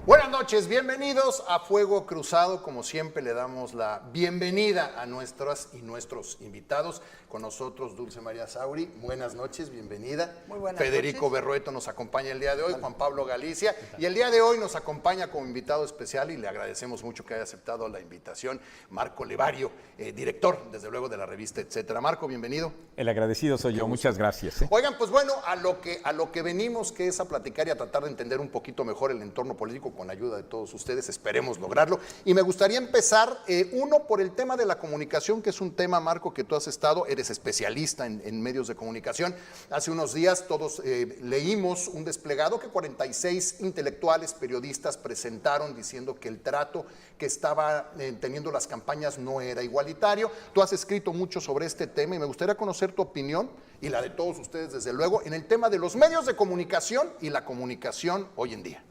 Buenas noches, bienvenidos a Fuego Cruzado. Como siempre le damos la bienvenida a nuestras y nuestros invitados. Con nosotros Dulce María Sauri, buenas noches, bienvenida. Muy buenas Federico noches. Berrueto nos acompaña el día de hoy, Juan Pablo Galicia. Y el día de hoy nos acompaña como invitado especial y le agradecemos mucho que haya aceptado la invitación, Marco Levario, director, desde luego, de la revista Etcétera. Marco, bienvenido. El agradecido soy yo, muchas gracias. Oigan, pues bueno, a lo que venimos, que es a platicar y a tratar de entender un poquito mejor el entorno político con ayuda de todos ustedes, esperemos lograrlo. Y me gustaría empezar, uno, por el tema de la comunicación, que es un tema, Marco, que tú has estado, eres especialista en medios de comunicación. Hace unos días todos leímos un desplegado que 46 intelectuales, periodistas presentaron diciendo que el trato que estaba teniendo las campañas no era igualitario. Tú has escrito mucho sobre este tema y me gustaría conocer tu opinión y la de todos ustedes, desde luego, en el tema de los medios de comunicación y la comunicación hoy en día.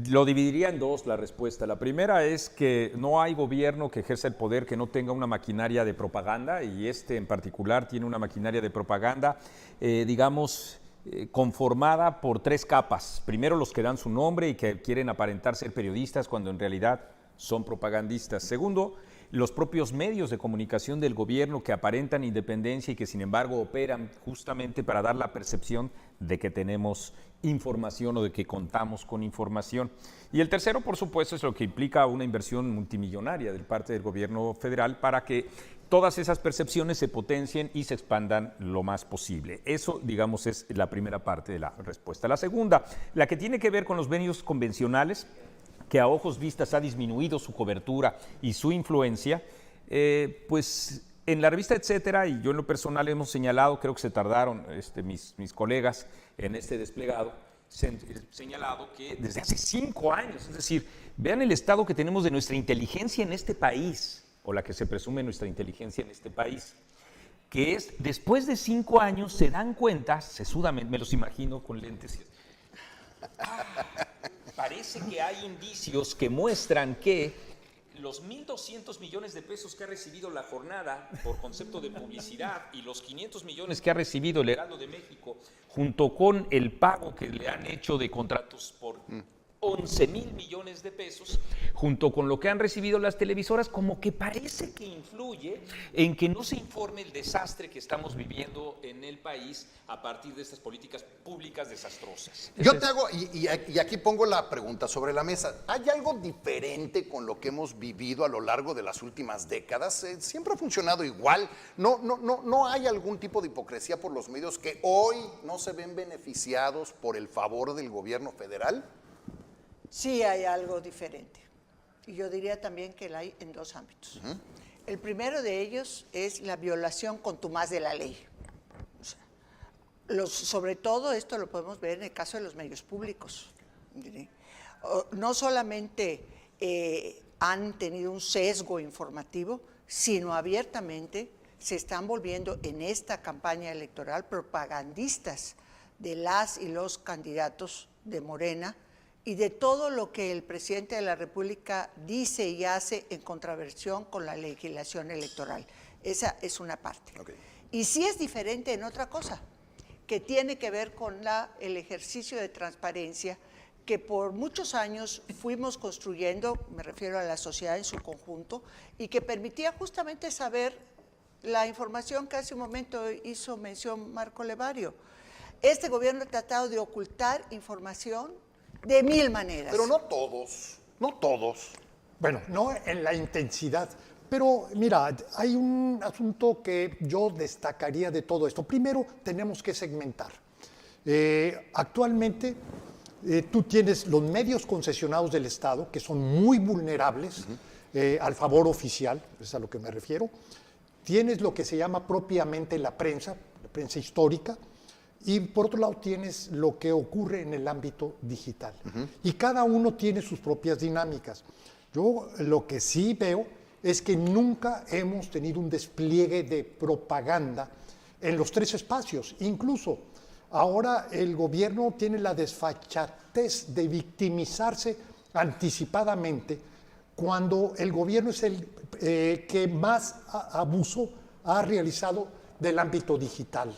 Lo dividiría en dos la respuesta. La primera es que no hay gobierno que ejerza el poder que no tenga una maquinaria de propaganda, y este en particular tiene una maquinaria de propaganda, conformada por tres capas. Primero, los que dan su nombre y que quieren aparentar ser periodistas cuando en realidad son propagandistas. Segundo, los propios medios de comunicación del gobierno que aparentan independencia y que sin embargo operan justamente para dar la percepción de que tenemos información o de que contamos con información. Y el tercero, por supuesto, es lo que implica una inversión multimillonaria de parte del gobierno federal para que todas esas percepciones se potencien y se expandan lo más posible. Eso, digamos, es la primera parte de la respuesta. La segunda, la que tiene que ver con los medios convencionales, que a ojos vistas ha disminuido su cobertura y su influencia, pues en la revista Etcétera, y yo en lo personal hemos señalado, creo que se tardaron mis colegas en este desplegado, señalado que desde hace 5 años, es decir, vean el estado que tenemos de nuestra inteligencia en este país, o la que se presume nuestra inteligencia en este país, que es, después de 5 años se dan cuenta, sesudamente, me los imagino con lentes, parece que hay indicios que muestran que los 1.200 millones de pesos que ha recibido la jornada por concepto de publicidad y los 500 millones que ha recibido el Heraldo de México, junto con el pago que le han hecho de contratos por 11,000 millones de pesos, junto con lo que han recibido las televisoras, como que parece que influye en que no se informe el desastre que estamos viviendo en el país a partir de estas políticas públicas desastrosas. Yo te hago, y aquí pongo la pregunta sobre la mesa, ¿hay algo diferente con lo que hemos vivido a lo largo de las últimas décadas? ¿Siempre ha funcionado igual? ¿No hay algún tipo de hipocresía por los medios que hoy no se ven beneficiados por el favor del gobierno federal? Sí hay algo diferente. Y yo diría también que la hay en dos ámbitos. El primero de ellos es la violación contumaz de la ley. O sea, sobre todo esto lo podemos ver en el caso de los medios públicos. No solamente han tenido un sesgo informativo, sino abiertamente se están volviendo en esta campaña electoral propagandistas de las y los candidatos de Morena, y de todo lo que el presidente de la República dice y hace en contraversión con la legislación electoral. Esa es una parte. Okay. Y sí es diferente en otra cosa, que tiene que ver con el ejercicio de transparencia que por muchos años fuimos construyendo, me refiero a la sociedad en su conjunto, y que permitía justamente saber la información que hace un momento hizo mención Marco Levario. Este gobierno ha tratado de ocultar información de 1000 maneras. Pero no todos. Bueno, no en la intensidad, pero mira, hay un asunto que yo destacaría de todo esto. Primero, tenemos que segmentar. Actualmente, tú tienes los medios concesionados del Estado, que son muy vulnerables al favor oficial, es a lo que me refiero. Tienes lo que se llama propiamente la prensa histórica, y por otro lado tienes lo que ocurre en el ámbito digital. Y cada uno tiene sus propias dinámicas. Yo lo que sí veo es que nunca hemos tenido un despliegue de propaganda en los tres espacios. Incluso ahora el gobierno tiene la desfachatez de victimizarse anticipadamente cuando el gobierno es el que más abuso ha realizado del ámbito digital.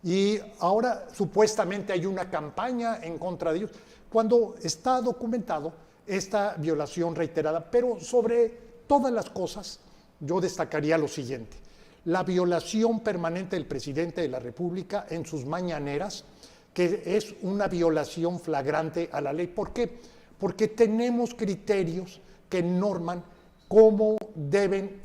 Y ahora supuestamente hay una campaña en contra de ellos, cuando está documentado esta violación reiterada. Pero sobre todas las cosas, yo destacaría lo siguiente: la violación permanente del presidente de la República en sus mañaneras, que es una violación flagrante a la ley. ¿Por qué? Porque tenemos criterios que norman cómo deben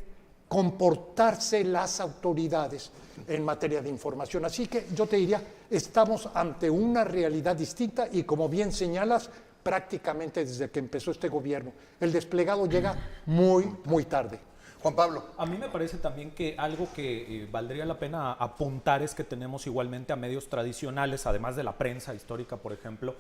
comportarse las autoridades en materia de información. Así que yo te diría, estamos ante una realidad distinta y, como bien señalas, prácticamente desde que empezó este gobierno, el desplegado llega muy, muy tarde. Juan Pablo. A mí me parece también que algo que valdría la pena apuntar es que tenemos igualmente a medios tradicionales, además de la prensa histórica, por ejemplo.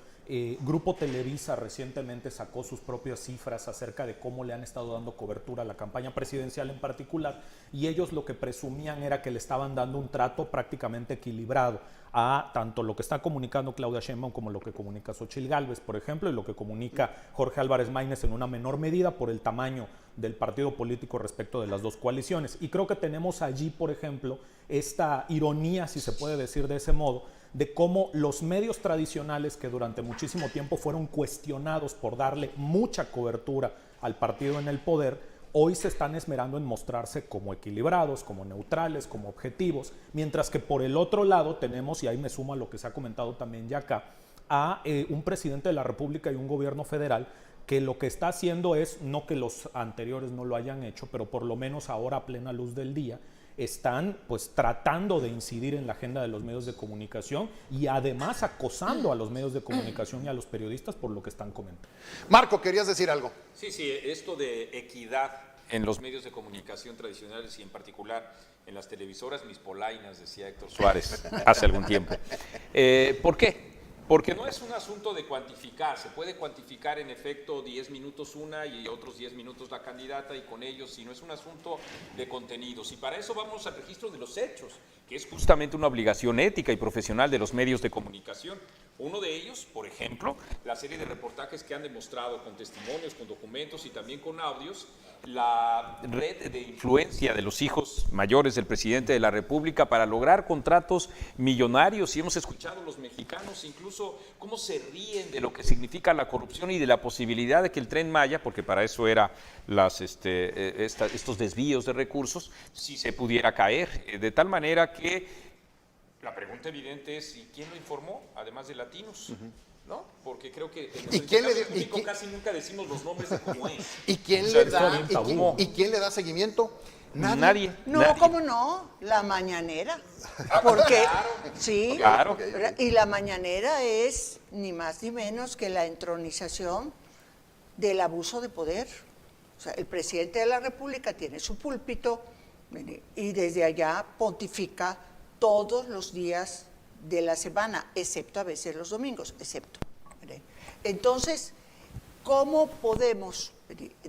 Grupo Televisa recientemente sacó sus propias cifras acerca de cómo le han estado dando cobertura a la campaña presidencial en particular, y ellos lo que presumían era que le estaban dando un trato prácticamente equilibrado a tanto lo que está comunicando Claudia Sheinbaum como lo que comunica Xóchitl Gálvez, por ejemplo, y lo que comunica Jorge Álvarez Maínez en una menor medida por el tamaño del partido político respecto de las dos coaliciones. Y creo que tenemos allí, por ejemplo, esta ironía, si se puede decir de ese modo, de cómo los medios tradicionales, que durante muchísimo tiempo fueron cuestionados por darle mucha cobertura al partido en el poder, hoy se están esmerando en mostrarse como equilibrados, como neutrales, como objetivos, mientras que por el otro lado tenemos, y ahí me sumo a lo que se ha comentado también ya acá, a un presidente de la República y un gobierno federal que lo que está haciendo es, no que los anteriores no lo hayan hecho, pero por lo menos ahora a plena luz del día, están pues tratando de incidir en la agenda de los medios de comunicación y además acosando a los medios de comunicación y a los periodistas por lo que están comentando. Marco, ¿querías decir algo? Sí, esto de equidad en los medios de comunicación tradicionales y en particular en las televisoras, mis polainas, decía Héctor Suárez hace algún tiempo. ¿Por qué? Porque no es un asunto de cuantificar, se puede cuantificar en efecto 10 minutos una y otros 10 minutos la candidata y con ellos, sino es un asunto de contenidos. Y para eso vamos al registro de los hechos, que es justamente una obligación ética y profesional de los medios de comunicación. Uno de ellos, por ejemplo, la serie de reportajes que han demostrado con testimonios, con documentos y también con audios, la red de influencia de los hijos mayores del presidente de la República para lograr contratos millonarios. Y hemos escuchado a los mexicanos incluso cómo se ríen de lo que significa la corrupción y de la posibilidad de que el Tren Maya, porque para eso era estos desvíos de recursos, si se pudiera caer, de tal manera que la pregunta evidente es, ¿y quién lo informó? Además de latinos, ¿no? Porque creo que en el público casi nunca decimos los nombres de cómo es. ¿Y quién le da seguimiento? Nadie. No, nadie. ¿cómo no? La mañanera. Porque, claro, sí, claro. Y la mañanera es ni más ni menos que la entronización del abuso de poder. O sea, el presidente de la República tiene su púlpito y desde allá pontifica todos los días de la semana, excepto a veces los domingos, excepto. Entonces, ¿cómo podemos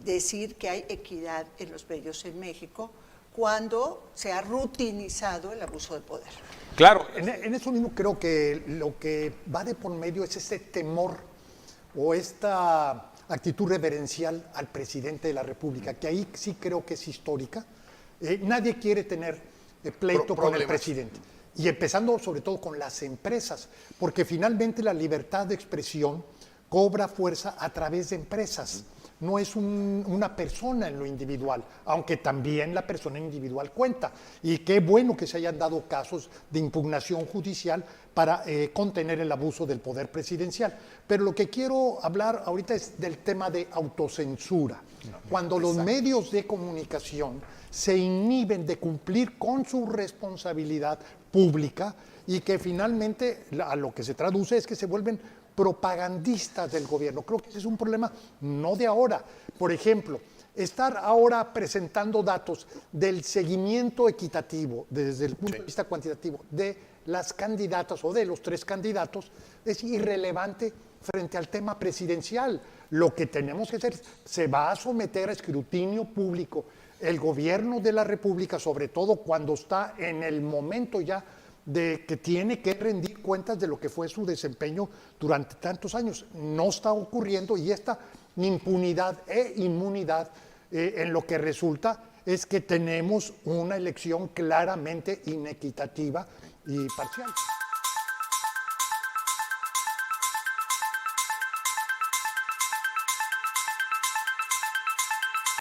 decir que hay equidad en los medios en México cuando se ha rutinizado el abuso de poder? Claro. En eso mismo creo que lo que va de por medio es ese temor o esta actitud reverencial al presidente de la República, que ahí sí creo que es histórica. Nadie quiere tener pleito con el presidente. Y empezando sobre todo con las empresas, porque finalmente la libertad de expresión cobra fuerza a través de empresas. No es una persona en lo individual, aunque también la persona individual cuenta. Y qué bueno que se hayan dado casos de impugnación judicial para contener el abuso del poder presidencial. Pero lo que quiero hablar ahorita es del tema de autocensura. Cuando los medios de comunicación se inhiben de cumplir con su responsabilidad pública y que finalmente a lo que se traduce es que se vuelven propagandistas del gobierno. Creo que ese es un problema no de ahora. Por ejemplo, estar ahora presentando datos del seguimiento equitativo desde el punto de vista cuantitativo de las candidatas o de los 3 candidatos es irrelevante frente al tema presidencial. Lo que tenemos que hacer, se va a someter a escrutinio público el gobierno de la República, sobre todo cuando está en el momento ya de que tiene que rendir cuentas de lo que fue su desempeño durante tantos años. No está ocurriendo y esta impunidad e inmunidad en lo que resulta es que tenemos una elección claramente inequitativa y parcial.